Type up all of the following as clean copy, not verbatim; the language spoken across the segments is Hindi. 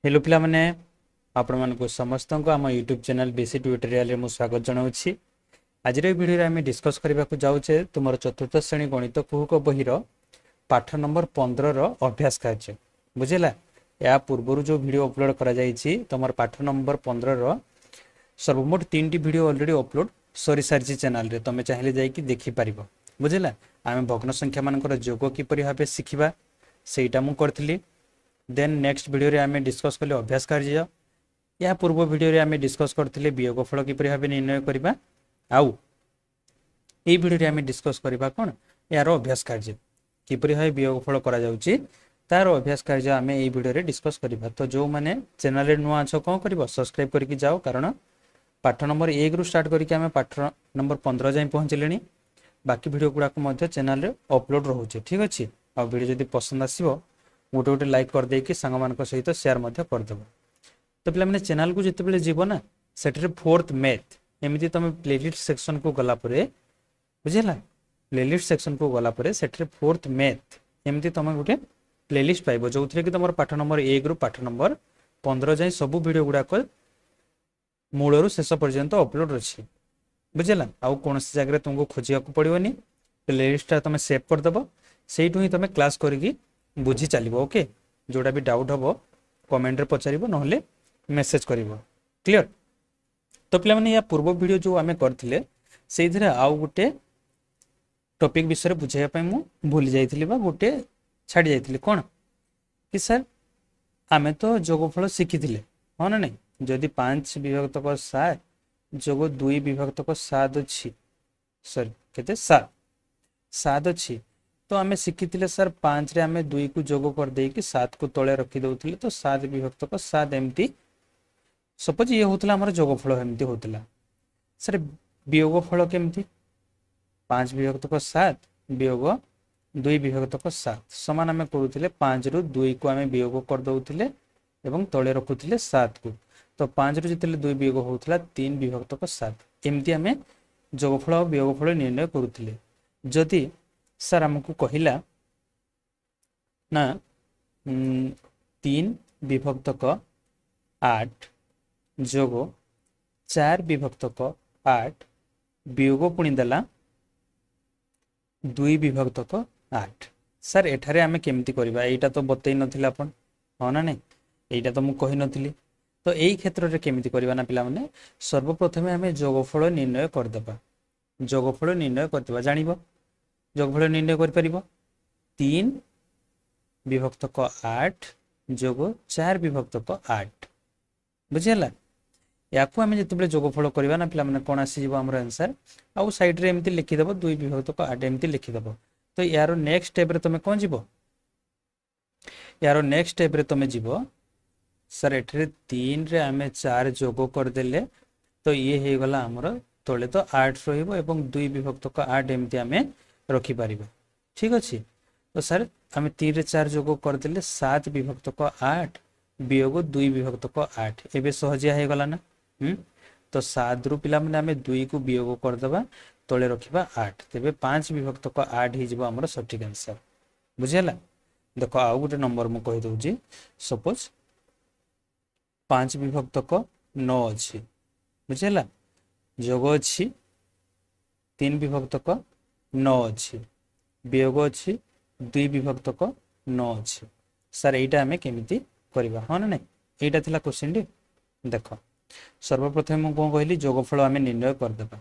हेलो पिला माने आपण मानक समस्त को आम यूट्यूब चैनल बेसी ट्यूटोरियल रे मु स्वागत जनाउछि। आज रे वीडियो रे आमे डिस्कस करबा को जाउछे तुमर चतुर्थ श्रेणी गणित कुहुक बहिर पाठ नंबर 15 रो अभ्यास कार्य बुझिला। या पूर्वरु जो वीडियो अपलोड करा जाईछि तुमर पाठ नंबर 15 रो सर्वमोट 3 टी वीडियो ऑलरेडी अपलोड सरी सारछि चैनल रे, तमे चाहिले जाई कि देखि परिबो बुझिला। आमे भग्न संख्या मानकर जोग कि परि भाबे सिखिबा सेटा मु करथिली। देन नेक्स्ट वीडियो रे आमे डिस्कस करले अभ्यास कार्य। या पूर्व वीडियो रे आमे डिस्कस करथिले वियोगफल किपरि भाबे निर्णय करिबा। आउ ए वीडियो रे आमे डिस्कस करिबा कोन यार अभ्यास कार्य किपरि भाबे वियोगफल करा जाउची तार अभ्यास कार्य आमे ए वीडियो रे डिस्कस करिबा। तो जो माने चैनल रे नुआ छ कोन करिवो सब्सक्राइब करके जाओ, कारण पाठ नंबर 1 रु स्टार्ट करके आमे पाठ नंबर 15 जाय पहुंचलेनी। बाकी वीडियो गुडा को मध्ये चैनल रे अपलोड रहउची, ठीक अछि। आ वीडियो जदी पसंद आसीबो गोटे गोटे लाइक कर दे कि सांग मान सहित शेयर कर देव। तो पे मैंने चैनल को जिते बड़े जीव ना सेठरे फोर्थ मैथ एमती तुम प्लेलिस्ट सेक्शन को गला परे बुझेला। प्लेलिस्ट सेक्शन को गला परे सेठरे फोर्थ मैथ एमती तुम गोटे प्लेलिस्ट पाइबो जो कि तुम पाठ नंबर 1 रु पाठ नंबर 15 जाए सब वीडियो गुड़ाक मूल रु शेष पर्यंत अपलोड अच्छी बुझेला। आउ कौन जगह तुमको खोजा पड़ोनी, प्लेलिस्ट तुम सेव करदेव, से ही तुम क्लास करके बुझी चलो। ओके, जोड़ा भी डाउट हम कमेंट रे पचारिबो नहले मेसेज करिवो। क्लियर। तो पिला माने या पूर्व वीडियो जो आमे करथिले सेइथरे आउ गुटे टॉपिक विषय रे बुझाइया पय मु भूली जाइथिली बा गुटे छाडी जाइथिली। कोन कि सर आमे तो जोगफल शिखिथिले हो ना नहीं। जदि 5 विभक्त को 7 जोग 2 विभक्त को 7 अछि, सॉरी केते 7 अछि, तो आमे शिखिथिले सर 5 रे आमे 2 को जोग कर दे कि 7 को तळे रखि दउथिले। तो 7 विभक्त को 7 एमती सपोज ये होतला हमर जोगफल एमती होतला। सर वियोगफल केमती 5 विभक्त को 7 वियोग 2 विभक्त को 7 समान आमे करूथिले 5 रु 2 को आमे वियोग कर दउथिले एवं तळे रखुथिले 7 को। तो 5 रु जितले 2 वियोग होतला 3 विभक्त को 7 एमती आमे जोगफल और वियोगफल निर्णय करूथिले। जदि सर हमको कहिला ना 3 विभक्त को 8 जोग 4 विभक्त को 8 वियोग पुणी देला 2 विभक्त को 8। सर एठारे आमे केमती करिबा एटा तो बतई नथिला आपण हो ना नहीं, एटा तो मु कहि नथिली। तो एई क्षेत्र रे केमती करिबा ना पिला माने सर्वप्रथमे आमे जोगफल निर्णय कर देबा। जोगफल निर्णय करतबा जानिबो जोगफल निर्णय कर परिबो 3 विभक्त को 8 जोग 4 विभक्त को 8 बुझिला। याकू आमे जते जोगफल करबा ना पिला माने कोन आसी जीवो हमर आंसर आउ साइड रे एमती लिखि देबो 2 विभक्त को 8 एमती लिखि देबो। तो यारो नेक्स्ट स्टेप रे तमे कोन जीवो, यारो नेक्स्ट स्टेप रे तमे जीवो सर एठरे 3 रे आमे 4 जोग कर देले तो ये हे गला हमर तळे तो 8 रहिबो एवं 2 विभक्त को 8 एमती आमे रखी पारिबा, ठीक अछि। तो सर आमे 3 रे 4 जोग कर देले 7 विभक्त को 8 वियोग 2 विभक्त को 8 एबे सहजिया हे गला ना। तो 7 रु पिला माने आमे 2 को वियोग कर देबा तळे रखिबा 8 तेबे 5 विभक्त को 8 हे जिवो हमर सटीक आंसर बुझियला। देखो आउ गुटे नंबर मु कहि दउजी, सपोज 5 विभक्त को 9 अछि बुझियला, जोग अछि 3 विभक्त को 9 अछि, वियोग अछि 2 विभक्त को 9 अछि। सर एटा हमें केमिति करबा हो ना नहीं, एटा थिला क्वेश्चन डी। देखो सर्वप्रथम मु कोन कहली जोगफल हमें निर्णय कर देबा।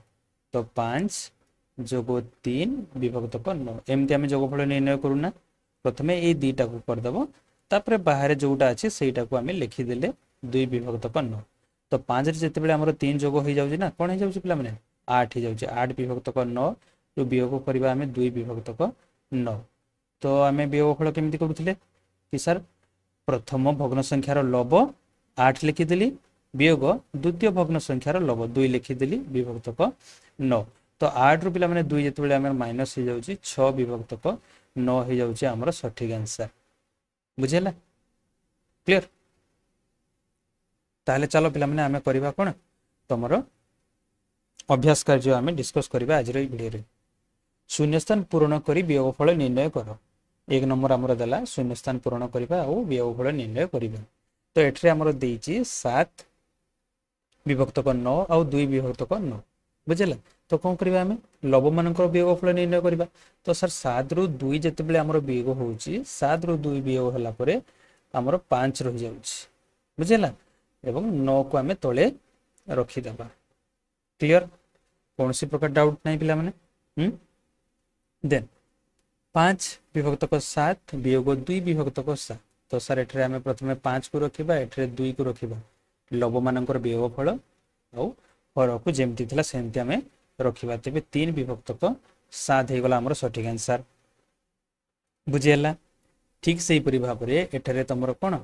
तो 5 जोग 3 विभक्त को 9 एमती हमें जोगफल निर्णय करूना। प्रथमे ए दीटा को कर देबो, तापर बाहर जोटा अछि सेटा को हमें लिखि देले 2 विभक्त को 9। तो 5 रे जते बेले हमर 3 जोग होई जाउची ना, कोन हे जाउची पिला माने 8 हे जाउची। 8 विभक्त को 9 जो वियोग करबा हमें 2 विभक्त को 9। तो हमें वियोगफल केमती करूथिले कि सर प्रथम भग्न संख्यार लब 8 लिखि देली, वियोग द्वितीय भग्न संख्यार लब 2 लिखि देली विभक्त को 9। तो 8 रु पिला माने 2 जते बेले हमर माइनस हे जाउची 6 विभक्त को 9 हे जाउची हमर सटीक आंसर बुझेला। क्लियर। ताहले चलो पिला माने हमें करबा कोन तमरो अभ्यास कार्य हमें डिस्कस करबा आज रे वीडियो रे। शून्यस्थान पूर्ण करी वियोगफल निर्णय करो। 1 नंबर हमर दला शून्यस्थान पूर्ण करबा और वियोगफल निर्णय करबा। तो एठरे हमर देइची 7 विभक्तक 9 आउ 2 विभक्तक 9 बुझिला। तो कौन करबा हमें लव मानकर वियोगफल निर्णय करबा। तो सर 7 रु 2 जते बेले हमर वियोग होउची 7 रु 2 वियोग हला परे हमर 5 रहि जाउची बुझिला एवं 9 को हमें तळे रखि दबा। क्लियर कौन सी प्रकार डाउट नहीं पिला माने। देन 5 विभक्तक 7 वियोग 2 विभक्तक 7। तो सर एठरे हमें प्रथमे 5 को रखिबा एठरे 2 को रखिबा लव मानकर वियोगफल आउ हर को जेमती थिला सेमती हमें रखिबा। तेबे 3 विभक्तक 7 हे गला हमर सठिक आंसर बुझियला। ठीक सेही परि भाबरे एठरे तमर कोन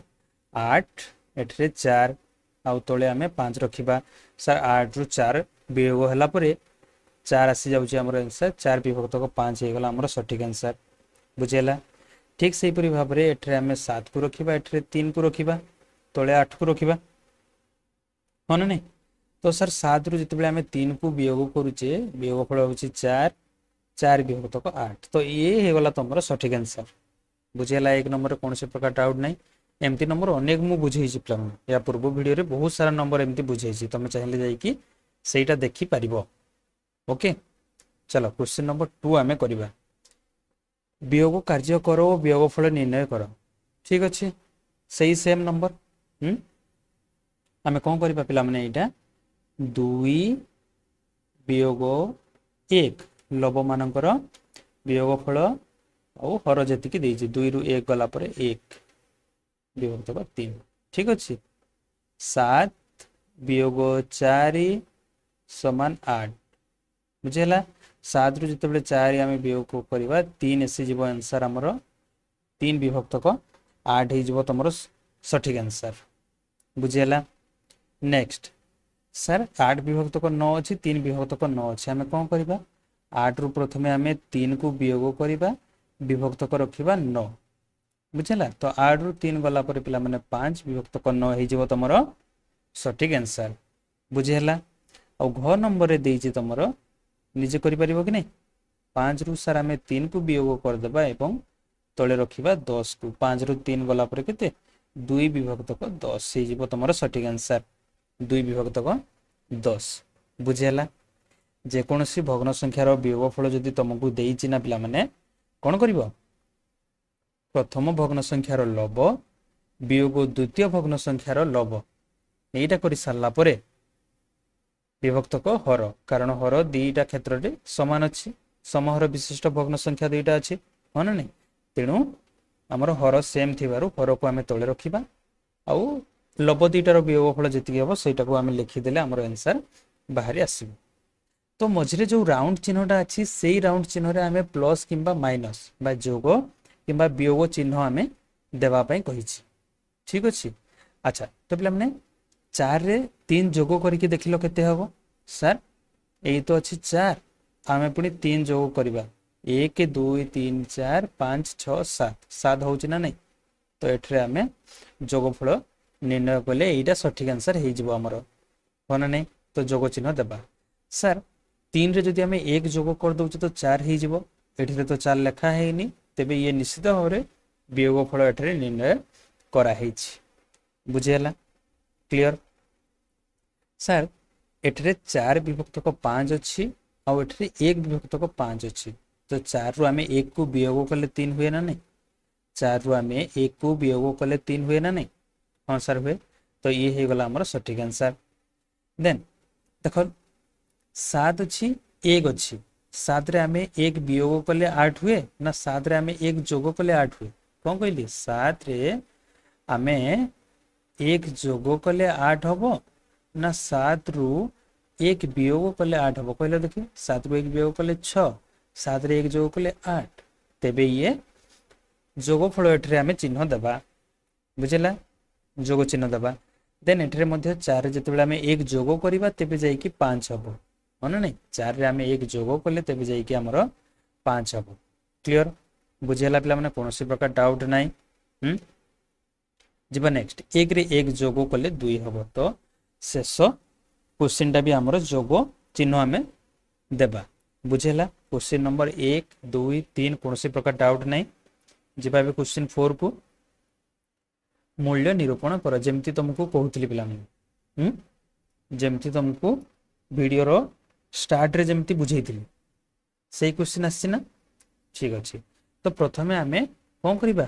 8 एठरे 4 आउ तळे हमें 5 रखिबा। सर 8 रु 4 वियोग हला परे 4 आसी जाउची हमर आंसर 4 विभक्तक 5 हे गला हमर सठिक आंसर बुझियला। ठीक सेही परि भाबरे एठरे हमें 7 को रखिबा एठरे 3 को रखिबा तळे 8 को रखिबा होना नहीं। तो सर 7 रु जिते हमें 3 को वियोग करूचे वियोगफल होउची 4 4 विभक्तक 8। तो ये हे गला तमरो सठिक आंसर बुझियला। 1 नंबर कौन से प्रकार डाउट नहीं एमती नंबर अनेक मु बुझेइछि प्लान या पूर्व वीडियो रे बहुत सारा नंबर एमती बुझेइछि तमे चाहिले जाई कि सेटा देखि परिबो। ओके चलो क्वेश्चन नंबर 2 हमें करबा। वियोग कार्य करो वियोगफल निर्णय करो। ठीक अछि सही सेम नंबर हमें कौन करबा पिला माने एटा 2 वियोग 1 लव मानकर वियोगफल और हर जेति की देइछि 2 रु 1 गला परे 1 विभक्तक 3। ठीक अछि 7 वियोग 4 समान 8 बुझेला। 7 रु जिते बेले 4 आमे वियोग को करबा 3 एसी जीव आंसर हमर 3 विभक्तक 8 हे जीव तमरो सठिक आंसर बुझेला। नेक्स्ट सर 8 विभक्तक 9 अछि 3 विभक्तक 9 अछि हमें कोन करबा 8 रु प्रथमे हमें 3 को वियोग करबा विभक्तक रखिबा 9 बुझेला। तो 8 रु 3 गला पर पिला माने 5 विभक्तक 9 हे जीव तमरो सठिक आंसर बुझेला। आ घ नंबर रे देइछि तमरो निजे करि परिबो कि नै 5 रु सर हमें 3 को वियोग कर देबा एवं तळे रखिबा 10 को 5 रु 3 गला पर केते 2 विभक्तक 10 हे जीव तमरो सठिक आंसर 2 विभक्तक 10 बुझेला। जे कोनोसी भग्न संख्यार वियोगफल जदि तुमको देइछि ना पिला माने कोन करिवो प्रथम भग्न संख्यार लव वियोग द्वितीय भग्न संख्यार लव एटा करि सारला परे विभक्तक हर कारण हर दुईटा क्षेत्र रे समान अछि समहर विशिष्ट भग्न संख्या दुईटा अछि होना नै तेणु हमर हर सेम थिबारु हर को हमें तळे रखिबा आउ लव दुईटार वियोगफल जति हबो सेटा को हमें लिखि देले हमर आंसर बाहरी आसीबो। तो मझिरे जो राउंड चिन्हटा अछि सेही राउंड चिन्ह रे हमें प्लस किंबा माइनस बा जोग किंबा वियोग चिन्ह हमें देवा पई कहिछि। ठीक अछि अच्छा तो पिला माने 4 रे 3 जोग करके देखिलो केते हबो सर एई तो अछि 4 हमें पुनी 3 जोग करबा 1 2 3 4 5 6 7 7 होउछि ना नै। तो एठरे हमें जोगफल निर्णय कले एटा सठिक आंसर हे जिवो हमर होना नै। तो जोग चिन्ह देबा सर 3 रे जदि हमें 1 जोग कर दउछ तो 4 हे जिवो एठरे तो 4 लेखा हेनी तेबे ये निश्चित भाबरे वियोगफल एठरे निर्णय करा हेछि बुझियला। क्लियर सर एठरे 4 विभक्तक 5 अछि आ एठरे 1 विभक्तक 5 अछि तो 4 रु हमें 1 को वियोग कले 3 हुए ना नै 4 रु हमें 1 को वियोग कले 3 हुए ना नै हां सर हुए। तो ये हे गला हमर सठिक आंसर। देन देखो 7 अछि 1 अछि 7 रे हमें 1 वियोग कले 8 हुए ना 7 रे हमें 1 जोग कले 8 हुए कोन कहली 7 रे हमें 1 जोग कले 8 हबो ना 7 रु 1 वियोग कले 8 हबो कहले देखि 7 रु 1 वियोग कले 6 7 रे 1 जोग कले 8 तेबे ये जोगफल एठरे हमें चिन्ह देबा बुझिला जोग चिन्ह देबा। देन एठरे मध्ये 4 रे जते बेला हमें 1 जोग करिबा तेबे जाई कि 5 हबो होना नै 4 रे हमें 1 जोग कले तेबे जाई कि हमरो 5 हबो। क्लियर बुझिला पिला माने कोनोसी प्रकार डाउट नै जिबा नेक्स्ट 1 रे 1 जोग कले 2 हबो तो शेष क्वेश्चन टा भी हमरो जोग चिन्ह हमें देबा बुझिला। क्वेश्चन नंबर 1 2 3 कोनोसी प्रकार डाउट नै जिबा बे क्वेश्चन 4 को मूल्य निरूपण कर जमती तुमको कहूली पे जमती तुमको वीडियो स्टार्ट रे जमती बुझे से क्वेश्चन आसना ठीक अच्छे। तो प्रथमे आम कौन करवा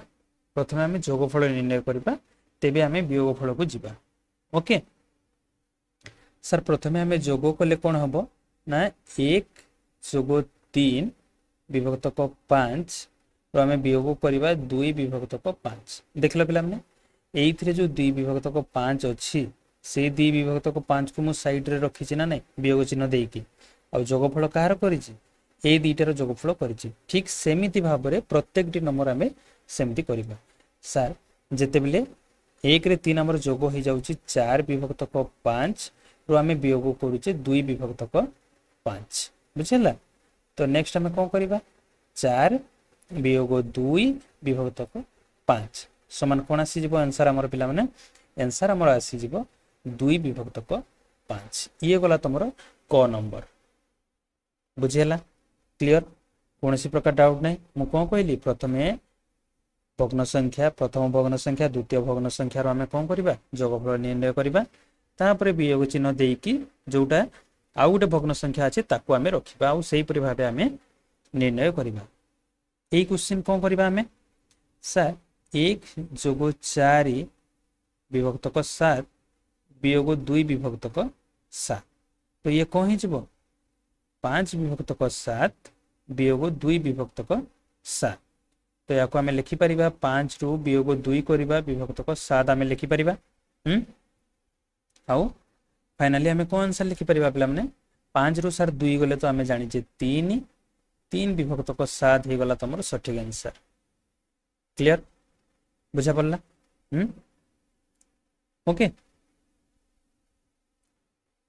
प्रथमे आम जोगफल निर्णय करवा तेबे आम वियोगफल को जीवा ओके सर प्रथमे आम जोग कले कौन हम ना 1 जोग 3 विभक्तक 5 आम वियोग करवा 2 विभक्तक 5 देख लो पे ये जो 2 विभक्तक 5 अच्छी से 2 विभक्तक 5 को मुझे सैड्रे रखी ना ना वियोग चिन्ह देकी आ जोगफल कहार कर दुईटार जोगफल कर ठीक सेमती भाव में प्रत्येक नंबर आम सेमती करवा सार जिते बेले 1 रे 3 आमर जोग हो जाऊँगी 4 विभक्तक 5 रु आम वियोग करुचे 2 विभक्तक 5 बुझेगा। तो नेक्स्ट आम कौन करवा 4 वियोग 2 विभक्तक 5 समान कौन आसीज आंसर आमर पिला माने आंसर आमर आसीज 2 विभक्तक 5 ये गला तुम क नंबर बुझेगा क्लियर कौन प्रकार डाउट ना मु कौन कहली प्रथमे भग्न संख्या प्रथम भग्न संख्या द्वितीय भग्न संख्यार आम कौन करवा जोगफल निर्णय करवा तापर वियोग चिन्ह देकी जोटा आउ गोटे भग्न संख्या अच्छे ताकू आम रखा आउ से भाव आम निर्णय करवा यही क्वेश्चन कौन करवा आम सर 1 जोग 4 विभक्तक 7 वियोग 2 विभक्तक 7 तो ये कौन हो 5 विभक्तक 7 वियोग 2 विभक्तक 7 तो या आम लिखिपर 5 रु वियोग 2 करवा विभक्तक 7 आम लिखिपर आउ फाइनाली आम कौन आंसर लिखिपर पे 5 रु सार 2 गले तो आम जाचे 3 विभक्तक 7 हो गला तुम सठिक आंसर क्लियर बुझा पड़ा ओके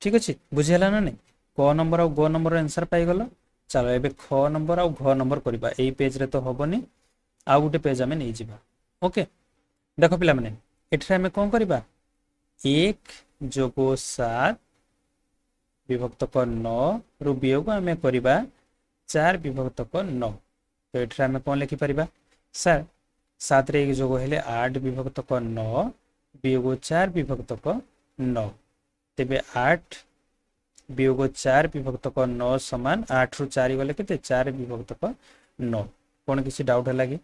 ठीक अच्छे बुझेगा ना नहीं क नंबर आ ग नंबर आंसर पाईगल चलो ए ख नंबर आ घ नंबर करवा यही पेज रे तो हेनी आउ गोटे पेज आम नहीं जावा ओके देख पिला माने एठरे आम कौन करवा 1 जोग 7 विभक्तक 9 रु वियोग आम करवा 4 विभक्तक 9 तो ये आम कौन लिखिपर सर 7 रे 1 जोग हेले 8 विभक्तक 9 वियोग 4 विभक्तक 9 तेबे 8 वियोग 4 विभक्तक 9 समान 8 रु 4 गले के 4 विभक्तक 9 कौन किसी डाउट है कि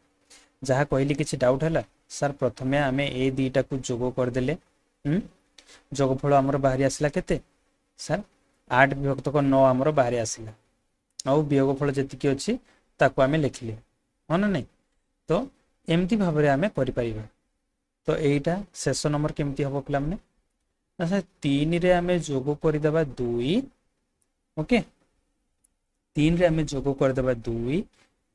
जहाँ कहली किसी डाउट है सर प्रथमे आम ए दुईटा को जोग करदे जोगफल आमर बाहरी आसला केते सर 8 विभक्तक 9 आमर बाहरी आसला आउ वियोगफल जी अच्छी ताकू आम लिखिले हाँ ना नहीं तो एमती भाव में आम कर तो यहीटा शेष नंबर केमती हम पे सर 3 रे आम जोग करदे 2 ओके 3 रे आम जोग करदे 2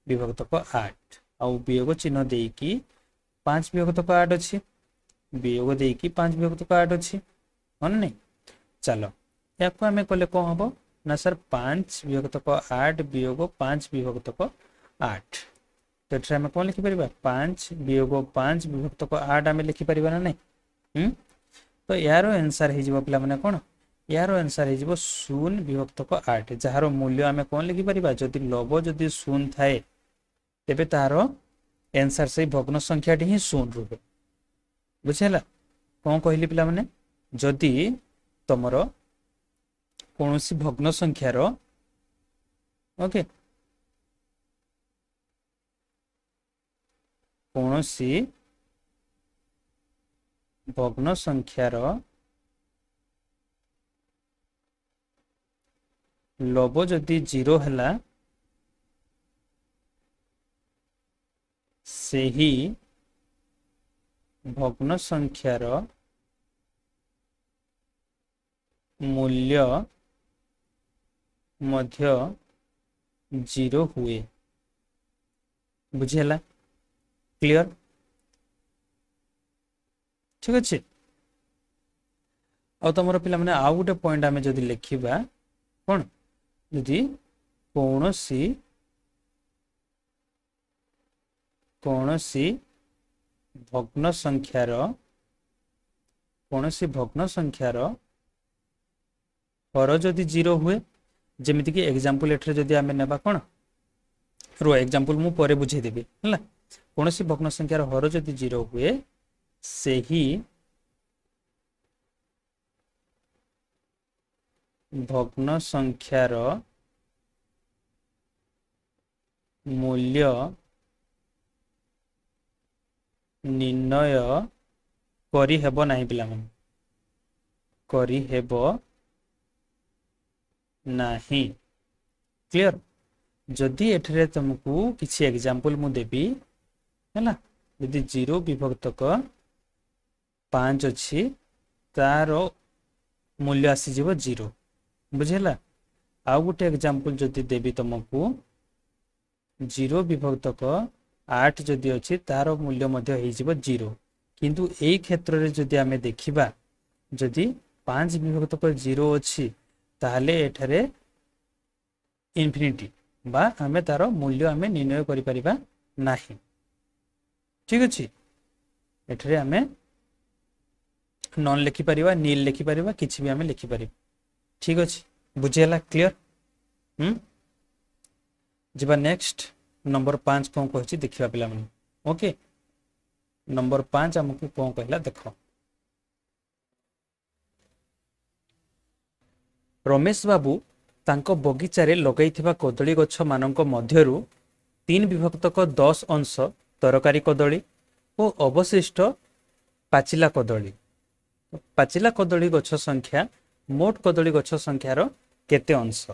विभक्तक 8 आउ वियोग चिन्ह देकी 5 विभक्तक 8 अच्छी वियोग देकी 5 विभक्तक 8 अच्छी हाँ नहीं चलो या आम कले कौन हम ना सर 5 विभक्तक 8 वियोग 5 विभक्तक 8 तो ये आम कौन लिखिपर 5 वियोग 5 विभक्तक 8 आम लिखिपर ना नहीं तो यार आंसर हो पे कौन यार आंसर हो 0 विभक्तक 8 जार मूल्य आम कौन लिखिपर जदि लव जदि 0 थाए तेबे तार आंसर से भग्न संख्या ही 0 रुहे बुझेगा कौन कहली पिला माने जदि तुमर कौन भग्न संख्यार ओके कौन भग्न संख्यार लव जदि 0 है से ही भग्न संख्यार मूल्य मध्य 0 हुए बुझेगा क्लियर ठीक अच्छे आ तुम पे आउ गोटे पॉइंट आम जदि लिखा कौन जदि कौन भग्न संख्यार हर जदि 0 हुए जमीती कि एग्जांपल एठरे जदि आम नेबा कौन रो एग्जांपल मु परे बुझेदेबी है कौन भग्न संख्यार हर जदि 0 हुए ସେହି ଭଗ୍ନ ସଂଖ୍ୟାର ମୂଲ୍ୟ ନିର୍ଣ୍ଣୟ କରିହେବ ନାହିଁ ପିଲାମାନେ, କରିହେବ ନାହିଁ। କ୍ଲିयर? ଯଦି ଏଠାରେ ତୁମକୁ କିଛି ଏग्जाम्पल ମୁଁ ଦେବି ହେଲା, ଯଦି 0 ବିଭକ୍ତକ 5 ଅଛି ତାର मूल्य आसीଯିବ 0 बुझेला। आउ गोटे एग्जाम्पल जदि देवी तुमको 0 विभक्तक 8 जदि अच्छी तार मूल्य मध्य हो 0 किंतु एई क्षेत्र रे जदि आमे देखिबा जदि 5 विभक्तक 0 अच्छी ताहले एठारे इन्फिनिटी बा आमे तार मूल्य आमे निर्णय करि परिबा नाही। ठीक अछि, एठारे आमे नॉन लिखि परिबा, नील लिखि परिबा, किछि भी आमे लिखि परिबा। ठीक अछि, बुझेला? क्लियर? जिबा नेक्स्ट नंबर 5 कोन कहछि देखिबा पिला मन। ओके, नंबर 5 हमकु कोन कहला देखो। रमेश बाबू तांको बगीचारे लगैथिबा कदली गछ मानक मध्यरु 3 विभक्तक 10 अंश तरकारी कदली और अवशिष्ट पाचिला कदली। पाचिला कदली गछ संख्या मोट कदली गछ संख्यार केते अंश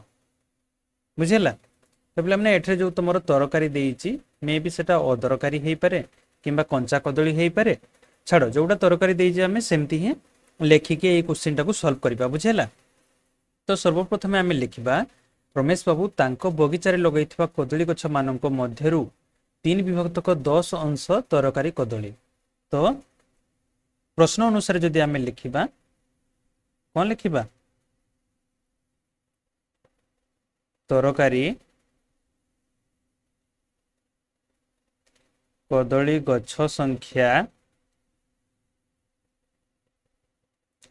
बुझेला? तो पिला माने एठरे जो तुमरो तरकारी देइची मे बी सेटा अदरकारी हेई पारे किंबा कंचा कदली हेई पारे, छाड़ो जोटा तरकारी देइची हमें सेमती ही लेखिके ए क्वेश्चन टाको सॉल्व करबा। बुझेला? तो सर्वप्रथम आमे लिखिबा रमेश बाबू तांको बगीचारे लगैथिबा कदली गछ मानक मध्यरु 3 विभक्तक 10 अंश तरकारी कदली। तो प्रश्न अनुसार जदि आमे लिखिबा कोन लिखिबा? तरकारी कदली गछ संख्या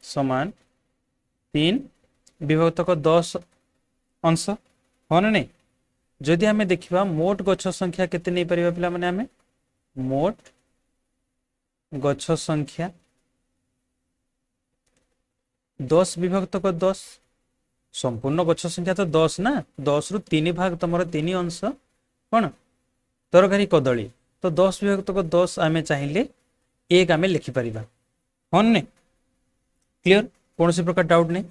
समान 3 विभक्तक 10 अंश हो ना नहीं। जदि आमे देखिबा मोट गछ संख्या केते नै परिबा पिला माने आमे मोट गछ संख्या 10 विभक्तक 10 संपूर्ण गछ संख्या तो 10 ना, 10 रु 3 भाग तमरो 3 अंश कोन तरकारी कदली। तो 10 विभक्तक 10 आमे चाहिए 1 आमे लिखि परिबा हो नै। क्लियर? कोनोसी प्रकार डाउट नहीं?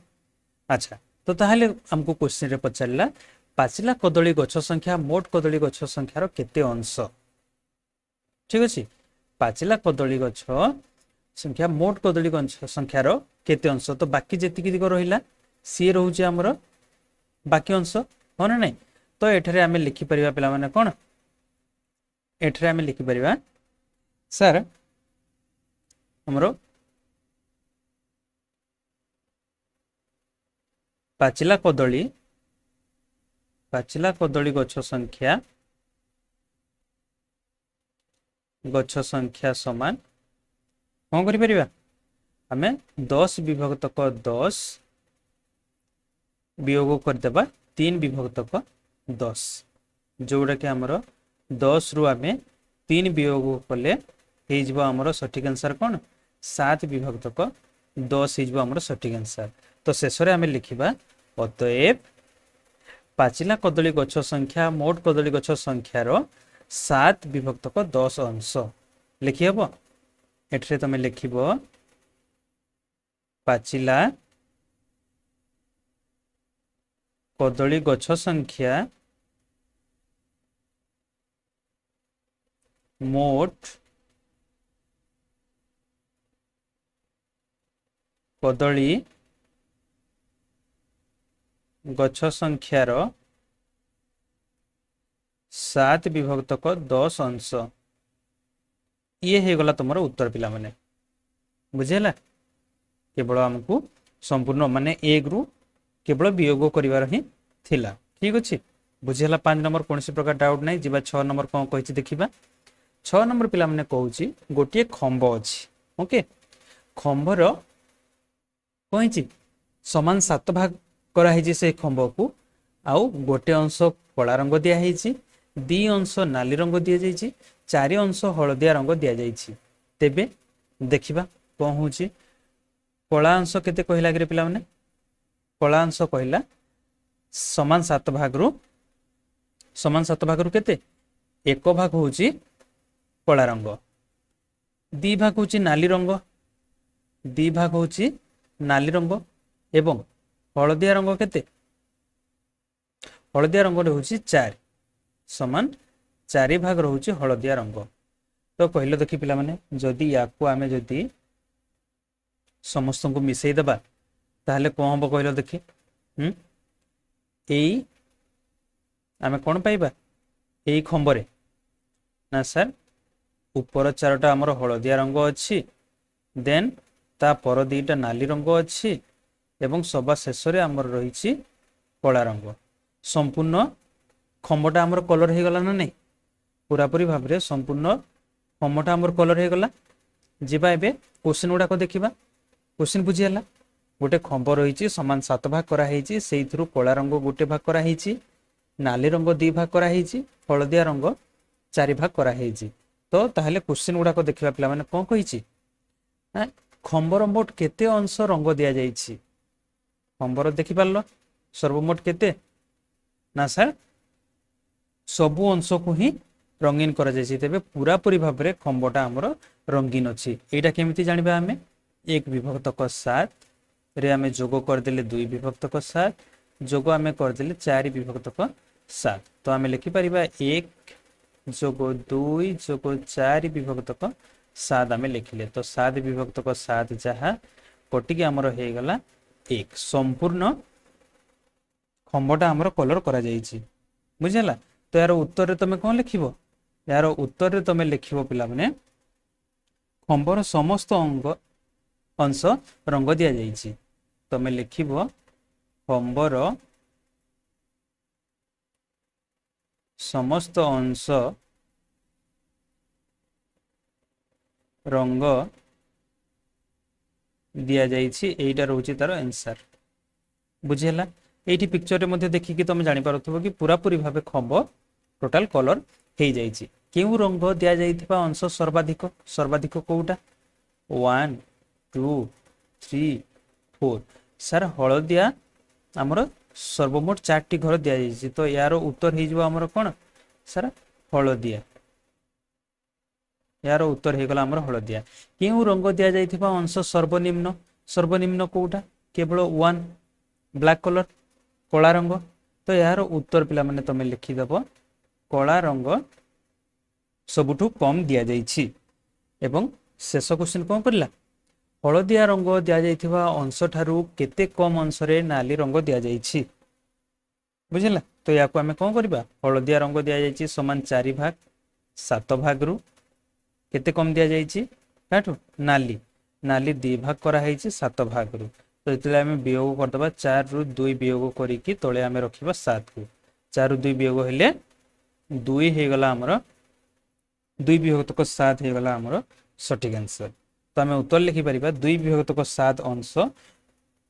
अच्छा, तो ताहले हमको क्वेश्चन रे पचारला पाचिला कदली गछ संख्या मोट कदली गछ संख्यार केते अंश। ठीक अछि, पाचिला कदली गछ संख्या मोट कदली गछ संख्यार केते अंश। तो बाकी जेतिकी दिग रहिला सी रहउची हमर बाकी अंश हो ना नहीं। तो एठरे आमे लिखि परिबा पिला माने कोन, एठरे आमे लिखि परिबा सर हमरो पाचिला कदली गछ संख्या समान कौन करि परिबा आमे 10 विभक्तक 10 वियोग कर देबा 3 विभक्तक 10 जोड़ा कि हमरो 10 रु आमे 3 वियोग कले हे जिवो हमरो सटीक आंसर कोन 7 विभक्तक 10 हे जिवो हमरो सटीक आंसर। तो शेष रे आमे लिखिबा अतएव पाचिला कदली गछ संख्या मोट कदली गछ संख्यार 7 विभक्तक 10 अंश लिखि हबो। एठरे तमे लिखिबो पाचिला कदली गछ संख्या मोट कदली गछ संख्यार 7 विभक्तक 10 अंश। ये हे गला तुमरो उत्तर पिला माने बुझेला। केवल हमकु संपूर्ण माने 1 रु केवल वियोग करिवार ही थिला। ठीक अछि, बुझेला। 5 नंबर कोनसी प्रकार डाउट नै। जिबा 6 नंबर कोन कहिछि देखिबा। 6 नंबर पिला माने कहूछि गोटिए खंभ अछि। ओके, खंभर कहिछि समान 7 भाग करा हिछि से खंभ को आउ गोटे अंश कला रंग दिया हिछि, 2 अंश नाली रंग दिया जाइछि, 4 अंश हळदिया रंग दिया जाइछि। तेबे देखिबा कौन होची कला अंश केते कहला कि पिला माने कला अंश कहला समान 7 भाग रु केते एक भाग होची कला रंग दी भाग होची नाली रंग दी भाग होची नाली रंग एवं हलदिया रंग केते हलदिया रंग रे होची 4 समान 4 भाग रहउची हलदिया रंग तो कहले देखि पिला माने जदी याकू आमे जदी समस्त को मिसई दबा ताहले कोन हबो कहलो देखि एई आमे कोन पाइबा एई खंबरे ना सर ऊपर 4टा हमर हलदिया रंग अछि देन ता पर दीटा नाली रंग अछि एवं सभा शेष रे हमर रहिछि कला रंग संपूर्ण खंबटा हमर कलर हे गला ना नै पूरा पूरी भाव रे संपूर्ण खंबटा हमर कलर हे गला जिबा एबे क्वेश्चन गुडा को देखिबा क्वेश्चन बुझी हला गोटे खंब रहिछि समान 7 भाग करा हेछि सेइथरु कला रंग गोटे भाग करा हेछि नाली रंग 2 भाग करा हेछि हलदिया रंग 4 भाग करा हेछि तो ताहले क्वेश्चन गुडा को देखिबा पिला माने कोन कहिछि खंबर मोट केते अंश रंग दिया जाइछि खंबर देखि पारलो सर्वमोट केते ना सर सबु अंश को ही रंगीन करा जाइछि तेबे पूरा पूरी भाव रे खंबटा हमर रंगीन अछि एटा केमिति जानिबा हमें 1 विभक्त क 7 रे हमें जोग कर देले 2 विभक्त क 7 जोग हमें कर देले 4 विभक्त क 7 तो हमें लिखि परिबा 1 जोग 2 जोग 4 विभक्त क 7 हमें लिखिले तो 7 विभक्त क 7 जहा कटिक हमर हे गला 1 संपूर्ण खंबटा हमर कलर करा जाइछि बुझला तो यार उत्तर रे तमे कोन लिखिबो यार उत्तर रे तमे लिखिबो पिला माने खंबर समस्त अंश रंग दिया जाइछि तमे लिखिबो खंबर समस्त अंश रंग दिया जाइछि एटा रहउछि तार आंसर बुझिहला एठी पिक्चर रे मध्ये देखि कि तमे जानि पारथबो कि पूरा पूरी भाबे खंब टोटल कलर हे जाइछि केउ रंग दिया जाइथिबा अंश सर्वाधिक कोउटा 1 2 3 4 सर हलदिया हमर सर्वमोट 4टी घर दिया जाइछि तो यार उत्तर हे जबो हमर कोन सर हलदिया यार उत्तर हे गला हमर हलदिया केउ रंग दिया जाइथिबा अंश सर्वनिम्न कोउटा केवल 1 ब्लैक कलर कला रंग तो यार उत्तर पिला माने तमे लिखि दबो कला रंग सबुठु कम दिया जाइछि एवं शेष क्वेश्चन कोन करला हलदिया रंग दिया जाइथिबा अंश ठारू केते कम अंश रे नाली रंग दिया जाइछि बुझिला तो याको हमें कोन करबा हलदिया रंग दिया जाइछि समान 4 भाग 7 भाग रु केते कम दिया जाइछि काटू नाली नाली 2 भाग करा हेछि 7 भाग रु तो इतले हमें वियोग कर दबा 4 रु 2 वियोग करी कि तळे हमें रखिबा 7 को 4 रु 2 वियोग हेले 2 हे गला हमर 2 विभक्त क 7 हे गला हमर सटीक आंसर तो हमें उत्तर लिखि परिबा 2 विभक्त क 7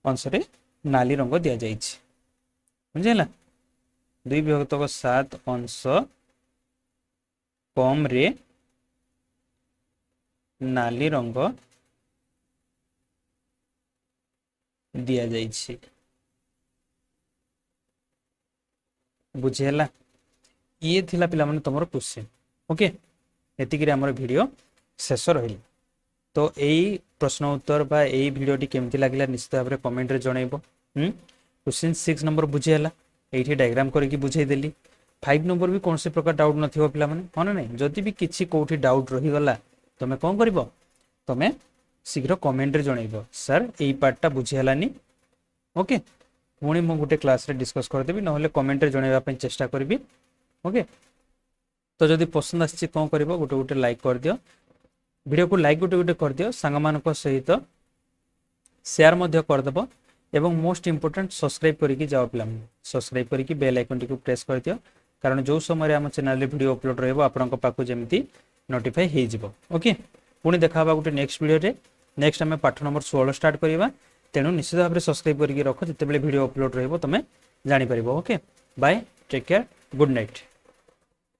अंश रे नाली रंग दिया जाइछि बुझिला 2 विभक्त क 7 अंश कम रे नाली रंग दिया जाइछि बुझिला ये थिला पिला माने तमरो क्वेश्चन ओके एतिकि रे हमर वीडियो शेष रहिल तो एई प्रश्न उत्तर बा एई वीडियो टी केमति लागिला निश्चित भाबरे कमेंट रे जणाइबो क्वेश्चन 6 नंबर बुझिला एठी डायग्राम करि कि बुझाई देली 5 नंबर भी कोनसे प्रकार डाउट नथिबो पिला माने होना नै जदि भी किछि कोठी डाउट रहि गला तमे कोन करबो तमे शीघ्र कमेंट रे जणाइबो सर एई पार्टटा बुझिहलानी ओके पुणी मु गुटे क्लास रे डिस्कस कर देबी नहले कमेंट रे जणाइबा पय चेष्टा करबी ओके तो जदि पसंद आछि कोन करबो गुटे गुटे लाइक कर दियो वीडियो को लाइक गुटे गुटे कर दियो सांग मानको सहित शेयर मध्य कर देबो एवं मोस्ट इंपोर्टेंट सब्सक्राइब करिकि जाओ पिला सब्सक्राइब करिकि बेल आइकन टी को प्रेस कर दियो कारण जो समय हम चैनल रे वीडियो अपलोड रहबो आपनक पाखु जेमति नोटिफाई हे जिवो ओके पुणी देखाबा गुटे नेक्स्ट वीडियो रे नेक्स्ट हमें पाठ नंबर 16 स्टार्ट करिबा तेनु निश्चित भाबरे सब्सक्राइब करिकि रखो जते बेले वीडियो अपलोड रहबो तमे जानि परिबो okay bye take care good night.